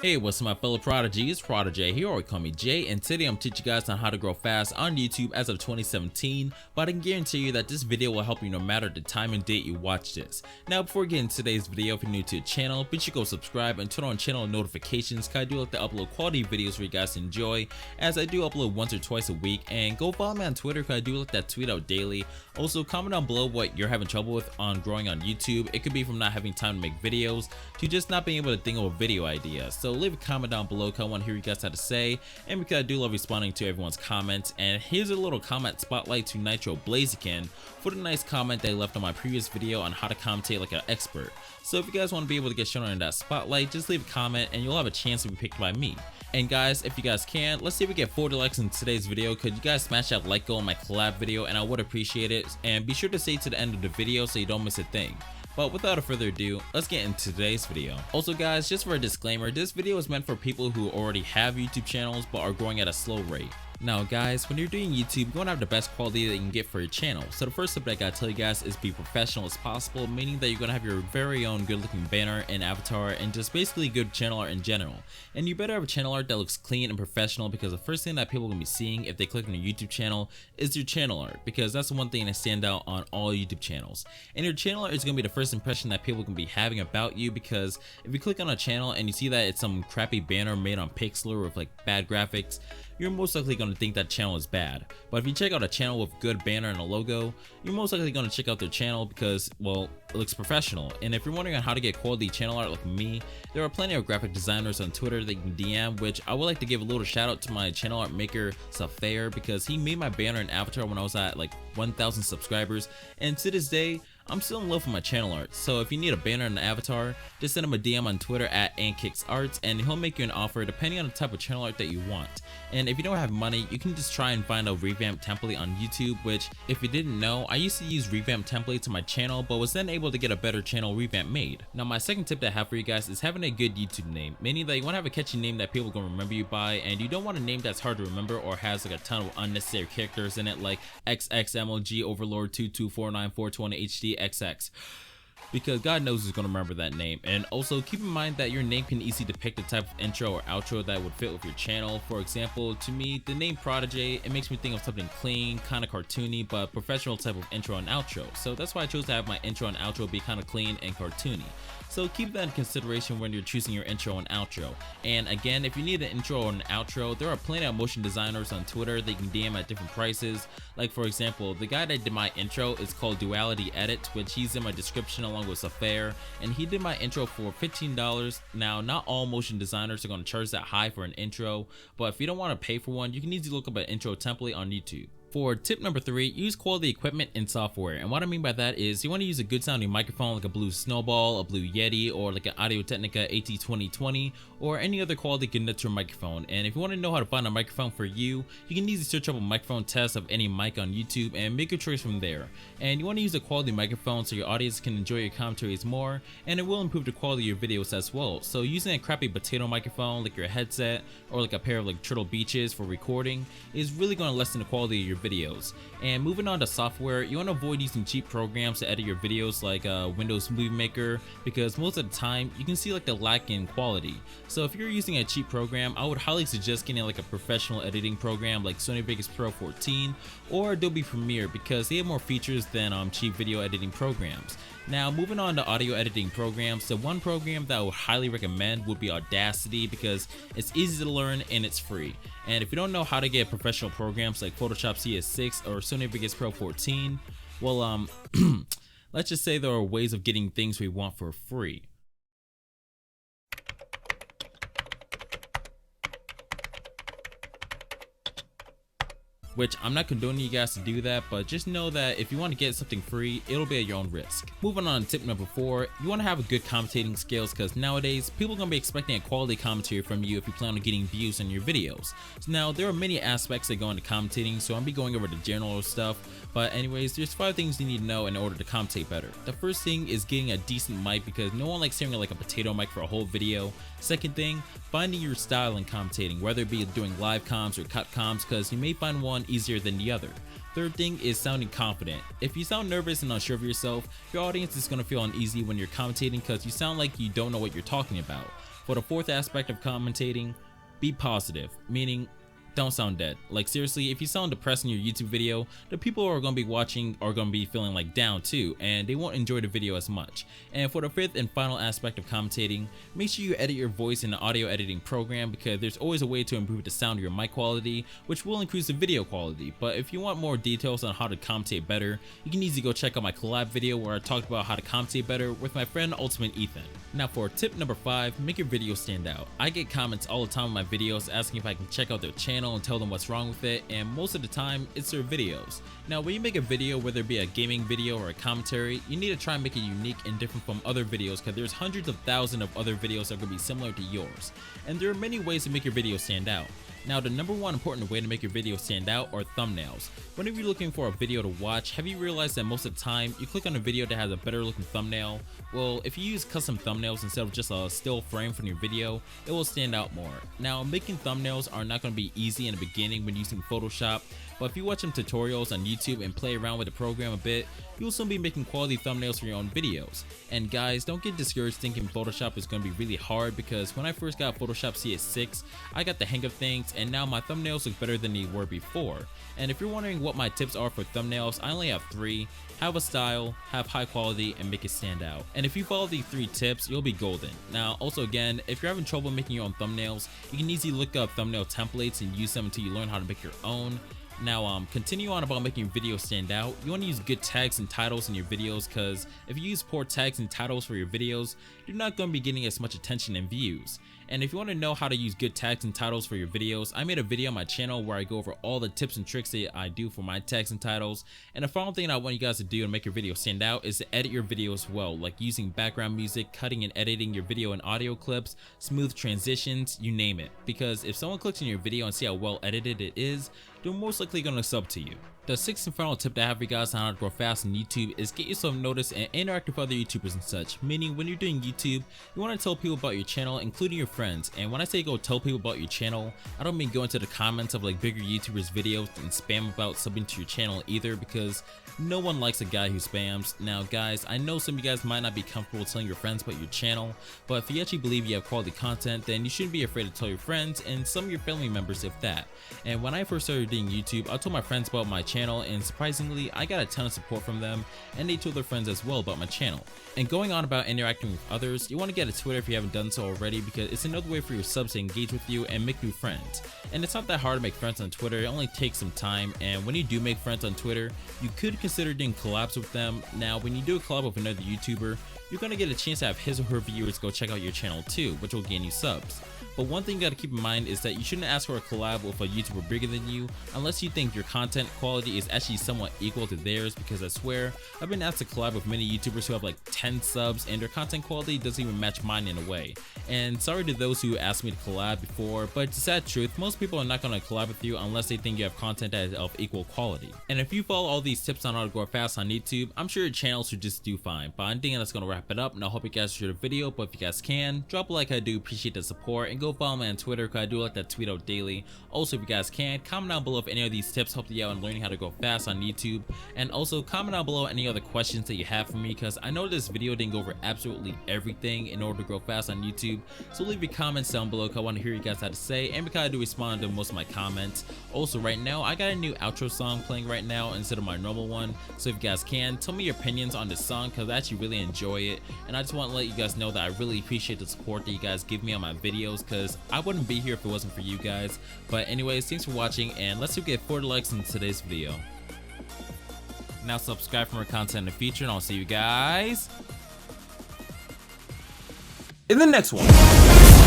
Hey, what's up my fellow prodigies? ProdiJay here, or call me Jay, and today I'm teaching you guys on how to grow fast on YouTube as of 2017, but I can guarantee you that this video will help you no matter the time and date you watch this. Now before we get into today's video, if you're new to the channel, be sure to go subscribe and turn on channel notifications cause I do like to upload quality videos for you guys to enjoy, as I do upload once or twice a week, and go follow me on Twitter cause I do like that tweet out daily. Also comment down below what you're having trouble with on growing on YouTube. It could be from not having time to make videos to just not being able to think of a video idea. So leave a comment down below because I want to hear you guys have to say, and because I do love responding to everyone's comments. And here's a little comment spotlight to Nitro Blaziken for the nice comment they left on my previous video on how to commentate like an expert. So if you guys want to be able to get shown in that spotlight, just leave a comment and you'll have a chance to be picked by me. And guys, if you guys can, let's see if we get 40 likes in today's video. Could you guys smash that like goal on my collab video, and I would appreciate it. And be sure to stay to the end of the video so you don't miss a thing. But without further ado, let's get into today's video. Also guys, just for a disclaimer, this video is meant for people who already have YouTube channels but are growing at a slow rate. Now guys, when you're doing YouTube, you want to have the best quality that you can get for your channel. So the first tip that I gotta tell you guys is be professional as possible, meaning that you're gonna have your very own good looking banner and avatar and just basically good channel art in general. And you better have a channel art that looks clean and professional, because the first thing that people are gonna be seeing if they click on your YouTube channel is your channel art, because that's the one thing that stands out on all YouTube channels. And your channel art is gonna be the first impression that people can be having about you, because if you click on a channel and you see that it's some crappy banner made on Pixlr with like bad graphics, you're most likely going to think that channel is bad. But if you check out a channel with good banner and a logo, you're most likely going to check out their channel because, well, it looks professional. And if you're wondering on how to get quality channel art like me, there are plenty of graphic designers on Twitter that you can DM, which I would like to give a little shout out to my channel art maker Subtact, because he made my banner and avatar when I was at like 1,000 subscribers, and to this day I'm still in love with my channel art. So if you need a banner and an avatar, just send him a DM on Twitter at AnkiSarts, and he'll make you an offer depending on the type of channel art that you want. And if you don't have money, you can just try and find a revamp template on YouTube, which if you didn't know, I used to use revamp templates on my channel, but was then able to get a better channel revamp made. Now my second tip that I have for you guys is having a good YouTube name, meaning that you want to have a catchy name that people can remember you by, and you don't want a name that's hard to remember or has like a ton of unnecessary characters in it, like XXMLG Overlord 2249420HD XX, because God knows who's gonna remember that name. And also keep in mind that your name can easily depict the type of intro or outro that would fit with your channel. For example, to me, the name ProdiJay, it makes me think of something clean, kind of cartoony, but professional type of intro and outro. So that's why I chose to have my intro and outro be kind of clean and cartoony. So keep that in consideration when you're choosing your intro and outro. And again, if you need an intro or an outro, there are plenty of motion designers on Twitter that you can DM at different prices. Like for example, the guy that did my intro is called Duality Edit, which he's in my description along with Affair, and he did my intro for $15. Now not all motion designers are going to charge that high for an intro, but if you don't want to pay for one, you can easily look up an intro template on YouTube. For tip number 3, use quality equipment and software. And what I mean by that is you want to use a good sounding microphone like a Blue Snowball, a Blue Yeti, or like an Audio Technica AT2020, or any other quality condenser microphone. And if you want to know how to find a microphone for you, you can easily search up a microphone test of any mic on YouTube and make your choice from there. And you want to use a quality microphone so your audience can enjoy your commentaries more, and it will improve the quality of your videos as well. So using a crappy potato microphone like your headset, or like a pair of like Turtle Beaches for recording, is really going to lessen the quality of your videos. And moving on to software, you want to avoid using cheap programs to edit your videos like Windows Movie Maker, because most of the time you can see like the lack in quality. So if you're using a cheap program, I would highly suggest getting like a professional editing program like Sony Vegas Pro 14 or Adobe Premiere, because they have more features than cheap video editing programs. Now moving on to audio editing programs, the one program that I would highly recommend would be Audacity, because it's easy to learn and it's free. And if you don't know how to get professional programs like Photoshop CS6 or Sony Vegas Pro 14, well let's just say there are ways of getting things we want for free. Which I'm not condoning you guys to do that, but just know that if you want to get something free, it'll be at your own risk. Moving on to tip number 4, you want to have a good commentating skills, because nowadays people are going to be expecting a quality commentary from you if you plan on getting views on your videos. So now there are many aspects that go into commentating, so I'll be going over the general stuff, but anyways, there's 5 things you need to know in order to commentate better. The first thing is getting a decent mic, because no one likes hearing like a potato mic for a whole video. Second thing, finding your style in commentating, whether it be doing live comms or cut comms, because you may find one easier than the other. Third thing is sounding confident. If you sound nervous and unsure of yourself, your audience is going to feel uneasy when you're commentating because you sound like you don't know what you're talking about. For the fourth aspect of commentating, be positive, meaning don't sound dead. Like seriously, if you sound depressed in your YouTube video, the people who are going to be watching are going to be feeling like down too, and they won't enjoy the video as much. And for the fifth and final aspect of commentating, make sure you edit your voice in the audio editing program, because there's always a way to improve the sound of your mic quality, which will increase the video quality. But if you want more details on how to commentate better, you can easily go check out my collab video where I talked about how to commentate better with my friend Ultimate Ethan. Now for tip number 5, make your video stand out. I get comments all the time on my videos asking if I can check out their channel and tell them what's wrong with it, and most of the time it's their videos. Now when you make a video, whether it be a gaming video or a commentary, you need to try and make it unique and different from other videos, because there's hundreds of thousands of other videos that are going to be similar to yours, and there are many ways to make your video stand out. Now the number one important way to make your video stand out are thumbnails. Whenever you're looking for a video to watch, have you realized that most of the time you click on a video that has a better looking thumbnail? Well, if you use custom thumbnails instead of just a still frame from your video, it will stand out more. Now making thumbnails are not going to be easy in the beginning when using Photoshop, but if you watch some tutorials on YouTube and play around with the program a bit, you'll soon be making quality thumbnails for your own videos. And guys, don't get discouraged thinking Photoshop is going to be really hard, because when I first got Photoshop CS6, I got the hang of things, and now my thumbnails look better than they were before. And if you're wondering what my tips are for thumbnails, I only have 3. Have a style, have high quality, and make it stand out. And if you follow these 3 tips, you'll be golden. Now also again, if you're having trouble making your own thumbnails, you can easily look up thumbnail templates and use them until you learn how to make your own. Now continue on about making your videos stand out. You want to use good tags and titles in your videos, because if you use poor tags and titles for your videos, you're not going to be getting as much attention and views. And if you want to know how to use good tags and titles for your videos, I made a video on my channel where I go over all the tips and tricks that I do for my tags and titles. And the final thing I want you guys to do to make your video stand out is to edit your videos well, like using background music, cutting and editing your video and audio clips, smooth transitions, you name it. Because if someone clicks on your video and see how well edited it is, they're most likely going to sub to you. The sixth and final tip that I have for you guys on how to grow fast on YouTube is get yourself noticed and interact with other YouTubers and such. Meaning when you're doing YouTube, you want to tell people about your channel, including your friends. And when I say go tell people about your channel, I don't mean go into the comments of like bigger YouTubers videos and spam about subbing to your channel either, because no one likes a guy who spams. Now guys, I know some of you guys might not be comfortable telling your friends about your channel, but if you actually believe you have quality content, then you shouldn't be afraid to tell your friends and some of your family members if that. And when I first started doing YouTube, I told my friends about my channel, and surprisingly I got a ton of support from them, and they told their friends as well about my channel. And going on about interacting with others, you want to get a Twitter if you haven't done so already, because it's another way for your subs to engage with you and make new friends. And it's not that hard to make friends on Twitter, it only takes some time, and when you do make friends on Twitter, you could consider doing collabs with them. Now when you do a collab with another YouTuber, you're going to get a chance to have his or her viewers go check out your channel too, which will gain you subs. But one thing you got to keep in mind is that you shouldn't ask for a collab with a YouTuber bigger than you unless you think your content quality is actually somewhat equal to theirs, because I swear I've been asked to collab with many YouTubers who have like 10 subs and their content quality doesn't even match mine in a way. And sorry to those who asked me to collab before, but it's a sad truth, most people are not going to collab with you unless they think you have content that is of equal quality. And if you follow all these tips on how to grow fast on YouTube, I'm sure your channel should just do fine. But I think that's going to wrap it up, and I hope you guys enjoyed the video. But if you guys can, drop a like, I do appreciate the support, and go follow me on Twitter because I do like that tweet out daily. Also, if you guys can, comment down below if any of these tips helped you out in learning how to grow fast on YouTube, and also comment down below any other questions that you have for me, because I know this video didn't go over absolutely everything in order to grow fast on YouTube. So leave your comments down below because I want to hear you guys have to say, and because I do respond to most of my comments. Also right now I got a new outro song playing right now instead of my normal one, so if you guys can, tell me your opinions on this song because I actually really enjoy it, and I just want to let you guys know that I really appreciate the support that you guys give me on my videos, because I wouldn't be here if it wasn't for you guys. But anyways, thanks for watching, and let's get 40 likes in today's video. Now subscribe for more content in the future, and I'll see you guys in the next one.